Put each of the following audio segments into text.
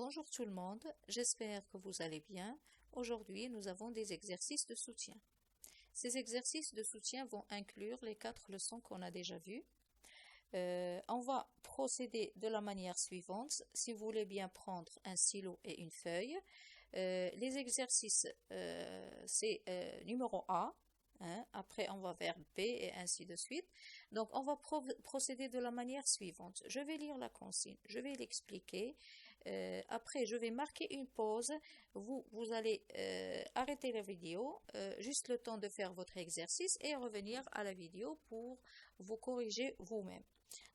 Bonjour tout le monde, j'espère que vous allez bien. Aujourd'hui, nous avons des exercices de soutien. Ces exercices de soutien vont inclure les 4 leçons qu'on a déjà vues. On va procéder de la manière suivante. Si vous voulez bien prendre un stylo et une feuille, les exercices, c'est numéro A. Après, on va vers B et ainsi de suite. Donc, on va procéder de la manière suivante. Je vais lire la consigne, je vais l'expliquer. Après, je vais marquer une pause. Vous allez arrêter la vidéo, juste le temps de faire votre exercice et revenir à la vidéo pour vous corriger vous-même.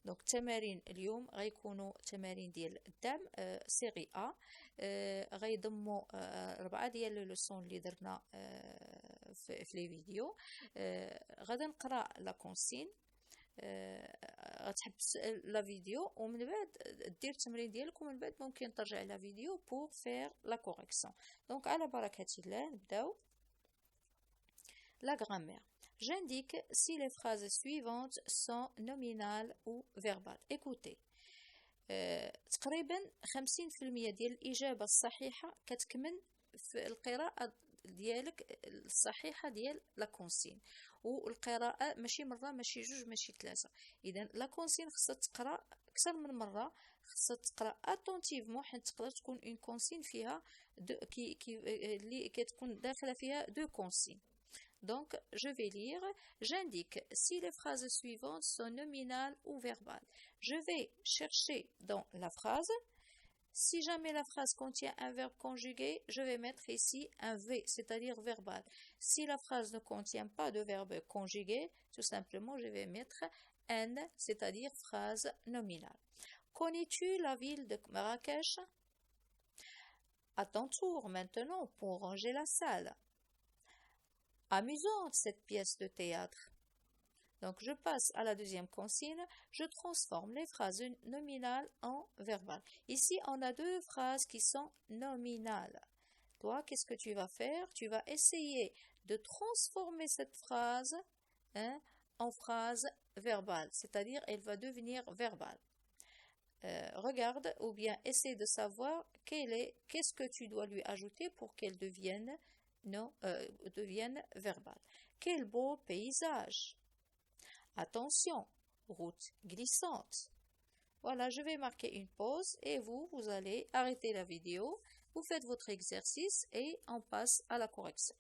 Donc, التمارين اليوم غيكونوا تمارين ديال الدم série A. غيضموا 4 ديال لي لوسون اللي درنا في لي فيديو. غادي نقرا لا كونسين، غتحبس لا فيديو ومن بعد دير التمرين ديالك ومن بعد ممكن ترجع لا فيديو pour faire la correction. Donc على بركة الله نبداو. La grammaire. J'indique si les phrases suivantes sont nominales ou verbales. Écoutez. تقريبا 50% ديال الإجابة الصحيحة كتكمن في القراءة ديالك الصحيحة ديال لا كونسين، والقراءة ماشي مرة ماشي جوج ماشي ثلاثة. إذا لا كونسين خصها تقرا أكثر من مرة، خصها تقرا اتونتيفمون حيت تقدر تكون اون كونسين فيها اللي كتكون داخلة فيها دو كونسين. Donc, je vais lire. J'indique si les phrases suivantes sont nominales ou verbales. Je vais chercher dans la phrase. Si jamais la phrase contient un verbe conjugué, je vais mettre ici un V, c'est-à-dire verbal. Si la phrase ne contient pas de verbe conjugué, tout simplement, je vais mettre N, c'est-à-dire phrase nominale. Connais-tu la ville de Marrakech? À ton tour maintenant pour ranger la salle. Amusante cette pièce de théâtre. Donc je passe à la deuxième consigne, je transforme les phrases nominales en verbales. Ici on a deux phrases qui sont nominales. Toi, qu'est-ce que tu vas faire? Tu vas essayer de transformer cette phrase en phrase verbale, c'est-à-dire elle va devenir verbale. Regarde ou bien essaie de savoir qu'est-ce que tu dois lui ajouter pour qu'elle devienne verbale. Quel beau paysage! Attention, route glissante. Voilà, je vais marquer une pause et vous allez arrêter la vidéo, vous faites votre exercice et on passe à la correction.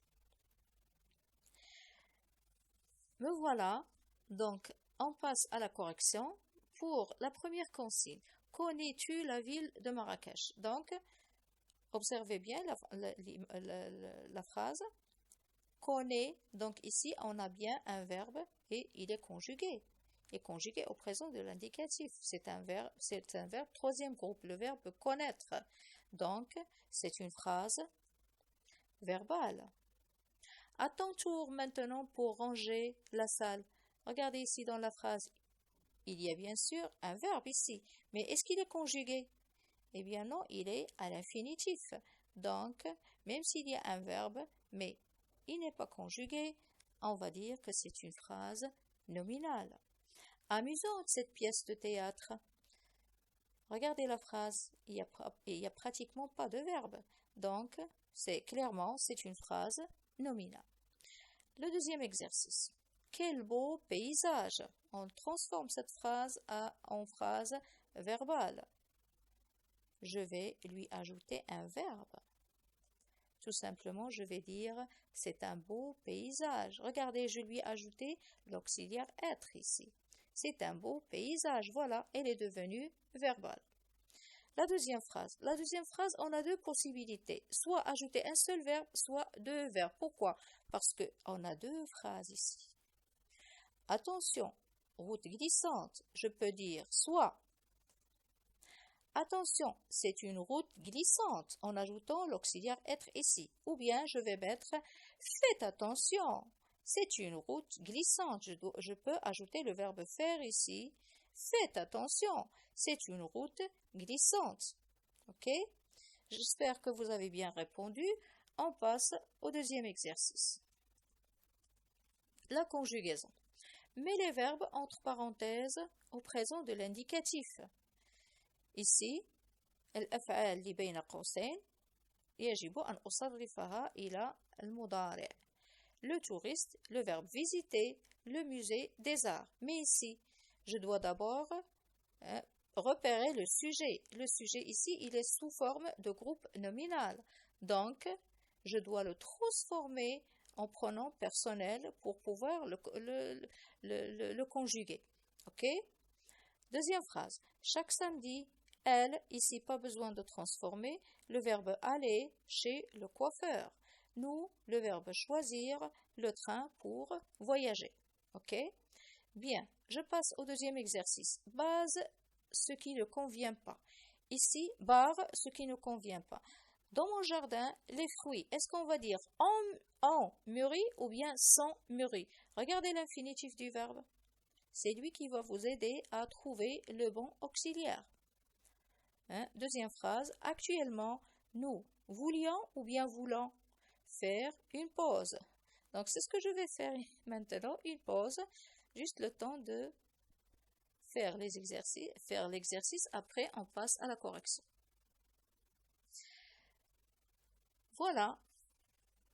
Me voilà, donc on passe à la correction pour la première consigne. Connais-tu la ville de Marrakech? Donc, observez bien la phrase. Connaît, donc ici on a bien un verbe et il est conjugué. Il est conjugué au présent de l'indicatif. C'est un verbe troisième groupe, le verbe connaître. Donc c'est une phrase verbale. À ton tour maintenant pour ranger la salle. Regardez ici dans la phrase, il y a bien sûr un verbe ici, mais est-ce qu'il est conjugué? Eh bien non, il est à l'infinitif. Donc, même s'il y a un verbe, mais il n'est pas conjugué, on va dire que c'est une phrase nominale. Amusante cette pièce de théâtre. Regardez la phrase, il y a pratiquement pas de verbe. Donc, c'est une phrase nominale. Le deuxième exercice. Quel beau paysage! On transforme cette phrase en phrase verbale. Je vais lui ajouter un verbe. Tout simplement, je vais dire c'est un beau paysage. Regardez, je lui ai ajouté l'auxiliaire être ici. C'est un beau paysage. Voilà, elle est devenue verbale. La deuxième phrase. La deuxième phrase, on a deux possibilités. Soit ajouter un seul verbe, soit deux verbes. Pourquoi? Parce qu'on a deux phrases ici. Attention, route glissante. Je peux dire soit attention, c'est une route glissante en ajoutant l'auxiliaire être ici. Ou bien je vais mettre faites attention, c'est une route glissante. Je peux ajouter le verbe faire ici. Faites attention, c'est une route glissante. Ok? J'espère que vous avez bien répondu. On passe au deuxième exercice. La conjugaison. Mets les verbes entre parenthèses au présent de l'indicatif. Ici, الأفعال اللي بين قوسين يجب أن أصرفها إلى المضارع. Le touriste, le verbe visiter, le musée des arts. Mais ici, je dois d'abord repérer le sujet. Le sujet ici, il est sous forme de groupe nominal. Donc, je dois le transformer en pronom personnel pour pouvoir le conjuguer. OK? Deuxième phrase. Chaque samedi, elle, ici, pas besoin de transformer le verbe aller chez le coiffeur. Nous, le verbe choisir le train pour voyager. OK? Bien, je passe au deuxième exercice. Base, ce qui ne convient pas. Ici, barre, ce qui ne convient pas. Dans mon jardin, les fruits, est-ce qu'on va dire en mûri ou bien sans mûri? Regardez l'infinitif du verbe. C'est lui qui va vous aider à trouver le bon auxiliaire. Deuxième phrase. Actuellement, nous voulions ou bien voulons faire une pause. Donc, c'est ce que je vais faire maintenant, une pause. Juste le temps de faire l'exercice. Après, on passe à la correction. Voilà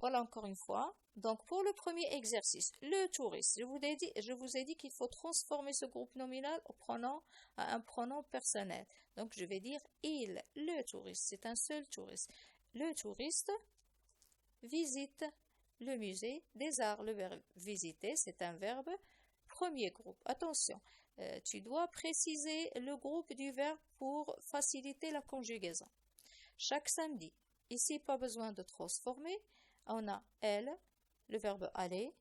encore une fois. Donc, pour le premier exercice, le touriste, je vous ai dit qu'il faut transformer ce groupe nominal à un pronom personnel. Donc, je vais dire il, le touriste, c'est un seul touriste. Le touriste visite le musée des arts. Le verbe visiter, c'est un verbe premier groupe. Attention, tu dois préciser le groupe du verbe pour faciliter la conjugaison. Chaque samedi, ici, pas besoin de transformer. On a elle, le verbe aller,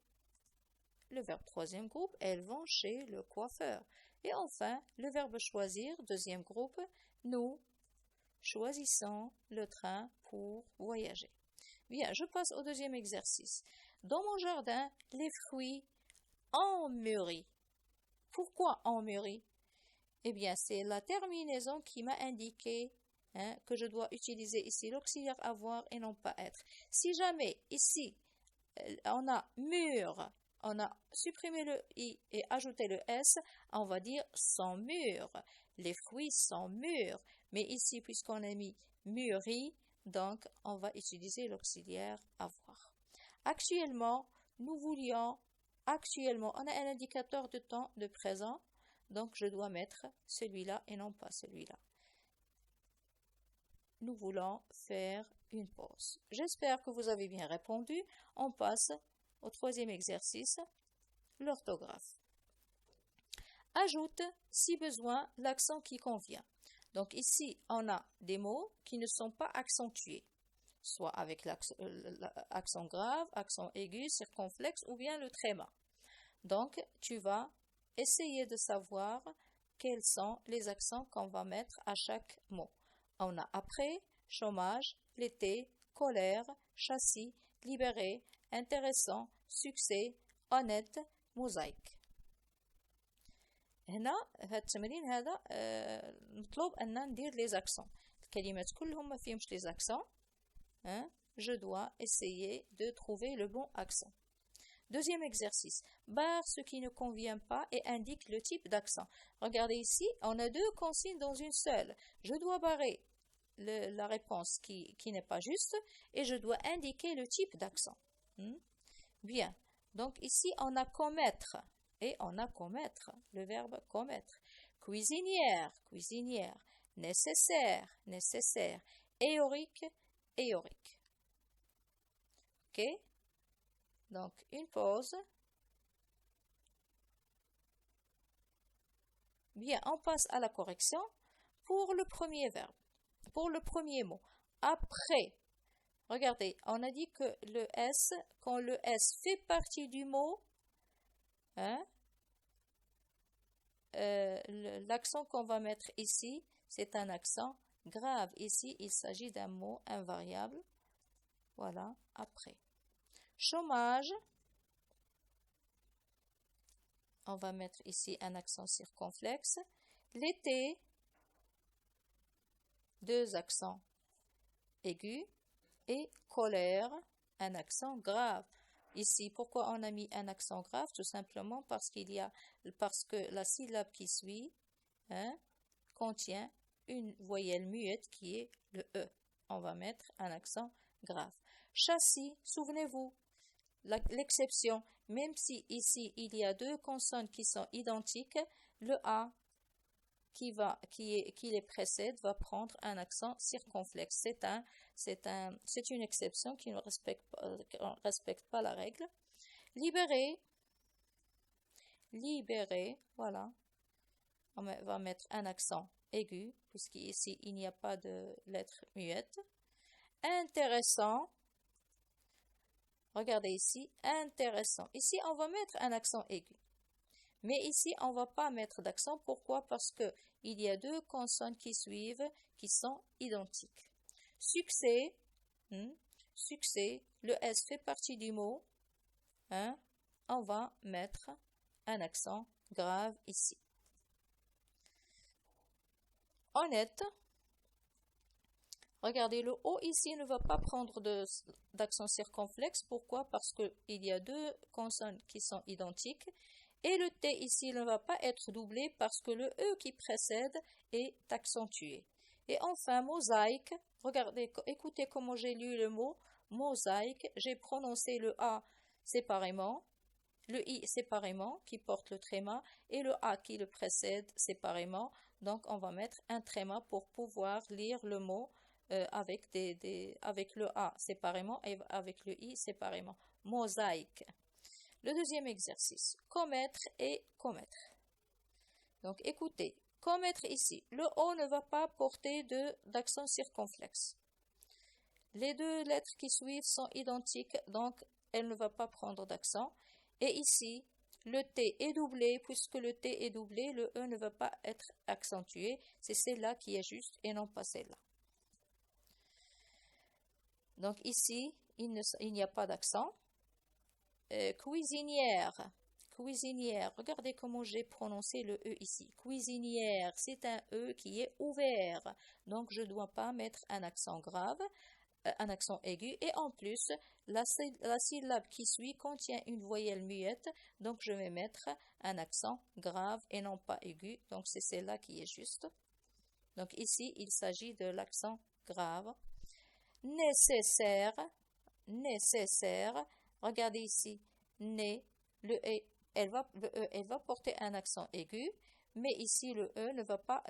le verbe troisième groupe, elles vont chez le coiffeur. Et enfin, le verbe choisir, deuxième groupe, nous choisissons le train pour voyager. Bien, je passe au deuxième exercice. Dans mon jardin, les fruits ont mûri. Pourquoi ont mûri? Eh bien, c'est la terminaison qui m'a indiqué que je dois utiliser ici l'auxiliaire avoir et non pas être. Si jamais ici, on a mûr, on a supprimé le i et ajouté le s, on va dire sont mûrs. Les fruits sont mûrs. Mais ici, puisqu'on a mis mûri, donc on va utiliser l'auxiliaire avoir. Actuellement, actuellement, on a un indicateur de temps de présent, donc je dois mettre celui-là et non pas celui-là. Nous voulons faire une pause. J'espère que vous avez bien répondu. On passe au troisième exercice, l'orthographe. Ajoute, si besoin, l'accent qui convient. Donc ici, on a des mots qui ne sont pas accentués, soit avec l'accent grave, accent aigu, circonflexe ou bien le tréma. Donc, tu vas essayer de savoir quels sont les accents qu'on va mettre à chaque mot. On a après, chômage, l'été, colère, châssis, libéré, intéressant, succès, honnête, mosaïque. هنا هذا التمرين هذا مطلوب أن ندير les accents. الكلمات كلهم ما فيهمش les accents. Je dois essayer de trouver le bon accent. Deuxième exercice. Barre ce qui ne convient pas et indique le type d'accent. Regardez ici, on a deux consignes dans une seule. Je dois barrer la réponse qui n'est pas juste et je dois indiquer le type d'accent. Bien. Donc ici, on a commettre et on a commettre, le verbe commettre. Cuisinière, cuisinière. Nécessaire, nécessaire. Éorique, éorique. Ok? Donc, une pause. Bien, on passe à la correction pour le premier verbe, pour le premier mot. Après, regardez, on a dit que le S, quand le S fait partie du mot, l'accent qu'on va mettre ici, c'est un accent grave. Ici, il s'agit d'un mot invariable. Voilà, après. Chômage, on va mettre ici un accent circonflexe. L'été, deux accents aigus. Et colère, un accent grave. Ici, pourquoi on a mis un accent grave? Tout simplement parce que la syllabe qui suit contient une voyelle muette qui est le E. On va mettre un accent grave. Châssis, souvenez-vous, l'exception, même si ici il y a deux consonnes qui sont identiques, le A qui les précède va prendre un accent circonflexe. C'est une exception qui ne respecte pas la règle. Libérer, voilà. On va mettre un accent aigu, puisqu'ici il n'y a pas de lettre muette. Intéressant. Regardez ici, intéressant. Ici, on va mettre un accent aigu. Mais ici, on ne va pas mettre d'accent. Pourquoi? Parce qu'il y a deux consonnes qui suivent qui sont identiques. Succès, succès, le S fait partie du mot. On va mettre un accent grave ici. Honnête. Regardez, le O ici ne va pas prendre d'accent circonflexe. Pourquoi? Parce qu'il y a deux consonnes qui sont identiques. Et le T ici ne va pas être doublé parce que le E qui précède est accentué. Et enfin, mosaïque. Regardez, écoutez comment j'ai lu le mot mosaïque. J'ai prononcé le A séparément, le I séparément qui porte le tréma et le A qui le précède séparément. Donc, on va mettre un tréma pour pouvoir lire le mot avec le A séparément et avec le I séparément. Mosaïque. Le deuxième exercice, commettre et commettre. Donc, écoutez, commettre ici, le O ne va pas porter d'accent circonflexe. Les deux lettres qui suivent sont identiques, donc elle ne va pas prendre d'accent. Et ici, le T est doublé, puisque le T est doublé, le E ne va pas être accentué. C'est celle-là qui est juste et non pas celle-là. Donc ici, il n'y a pas d'accent. Cuisinière, cuisinière, regardez comment j'ai prononcé le E ici. Cuisinière, c'est un E qui est ouvert. Donc je ne dois pas mettre un accent grave, un accent aigu. Et en plus, la syllabe qui suit contient une voyelle muette. Donc je vais mettre un accent grave et non pas aigu. Donc c'est celle-là qui est juste. Donc ici, il s'agit de l'accent grave. Nécessaire, nécessaire. Regardez ici, né, le E, elle va porter un accent aigu, mais ici le E ne va pas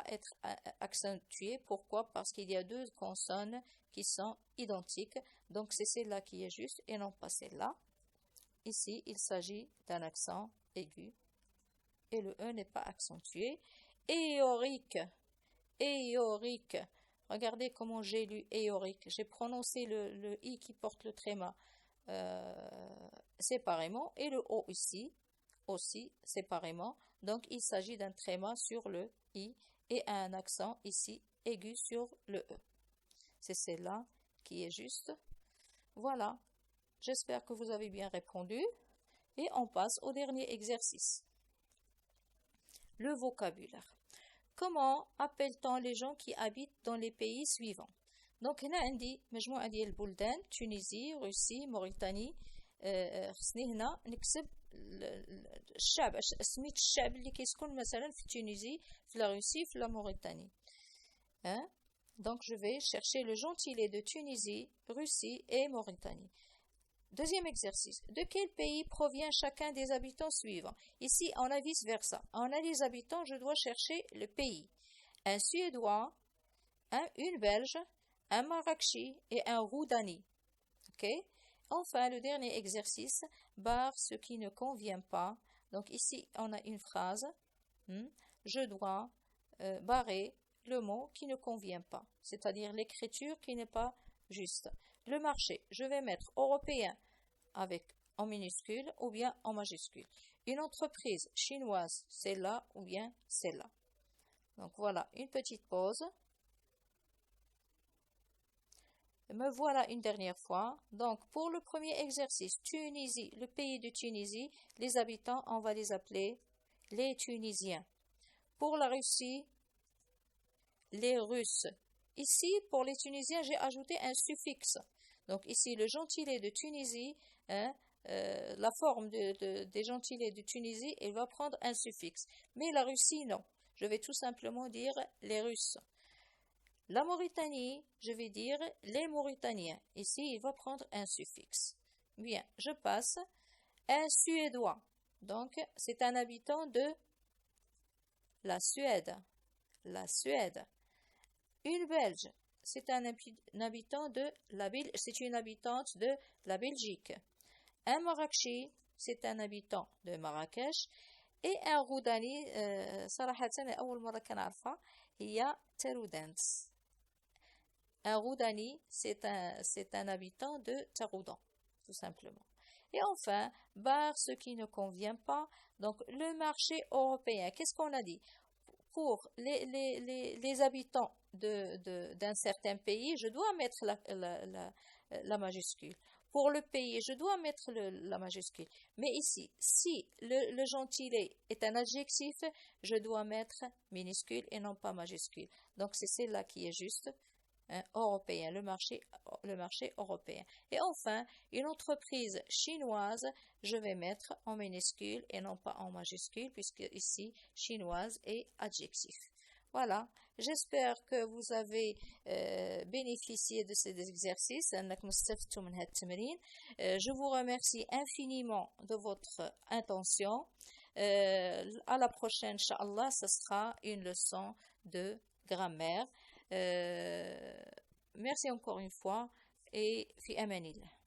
être accentué. Pourquoi? Parce qu'il y a deux consonnes qui sont identiques, donc c'est celle-là qui est juste et non pas celle-là. Ici, il s'agit d'un accent aigu et le E n'est pas accentué. Éorique, éorique. Regardez comment j'ai lu éorique. J'ai prononcé le I qui porte le tréma séparément et le O ici aussi séparément. Donc il s'agit d'un tréma sur le I et un accent ici aigu sur le E. C'est celle-là qui est juste. Voilà. J'espère que vous avez bien répondu. Et on passe au dernier exercice. Le vocabulaire. Comment appelle-t-on les gens qui habitent dans les pays suivants? Donc هنا عندي مجموعة ديال البلدان تونسي روسي موريتاني خصني هنا نكتب الشعب سميت الشعب اللي كيسكن مثلا في تونسي في لا روسي في لا موريتاني donc je vais chercher le gentilé de Tunisie, Russie et Mauritanie. Deuxième exercice. De quel pays provient chacun des habitants suivants? Ici, on a vice-versa. On a les habitants, je dois chercher le pays. Un Suédois, une Belge, un Marrakchi et un Roudani. Ok? Enfin, le dernier exercice, barre ce qui ne convient pas. Donc ici, on a une phrase. Je dois barrer le mot qui ne convient pas, c'est-à-dire l'écriture qui n'est pas juste. Le marché, je vais mettre européen en minuscule ou bien en majuscule. Une entreprise chinoise, celle-là ou bien celle-là. Donc voilà, une petite pause. Me voilà une dernière fois. Donc pour le premier exercice, Tunisie, le pays de Tunisie, les habitants, on va les appeler les Tunisiens. Pour la Russie, les Russes. Ici, pour les Tunisiens, j'ai ajouté un suffixe. Donc ici, le gentilé de Tunisie, la forme des gentilés de Tunisie, elle va prendre un suffixe. Mais la Russie, non. je vais tout simplement dire les Russes. La Mauritanie, je vais dire les Mauritaniens. Ici, il va prendre un suffixe. Bien, je passe. Un Suédois. Donc, c'est un habitant de la Suède. La Suède. Une Belge. C'est un habitant de la Belgique. C'est une habitante de la Belgique. Un Marrakchi, c'est un habitant de Marrakech. Et un Roudani, صراحة أول مرة كنعرفها هي Teroudant. Un Roudani, c'est un habitant de Taroudan, tout simplement. Et enfin, bar, ce qui ne convient pas. Donc, le marché européen, qu'est-ce qu'on a dit? Pour les habitants d'un certain pays, je dois mettre la majuscule. Pour le pays, je dois mettre la majuscule. Mais ici, si le gentilé est un adjectif, je dois mettre minuscule et non pas majuscule. Donc, c'est celle-là qui est juste. Européen, le marché européen. Et enfin, une entreprise chinoise, je vais mettre en minuscule et non pas en majuscule, puisque ici, chinoise est adjectif. Voilà, j'espère que vous avez bénéficié de ces exercices. Je vous remercie infiniment de votre intention. À la prochaine, Inch'Allah, ce sera une leçon de grammaire. Merci encore une fois et fi amanillah.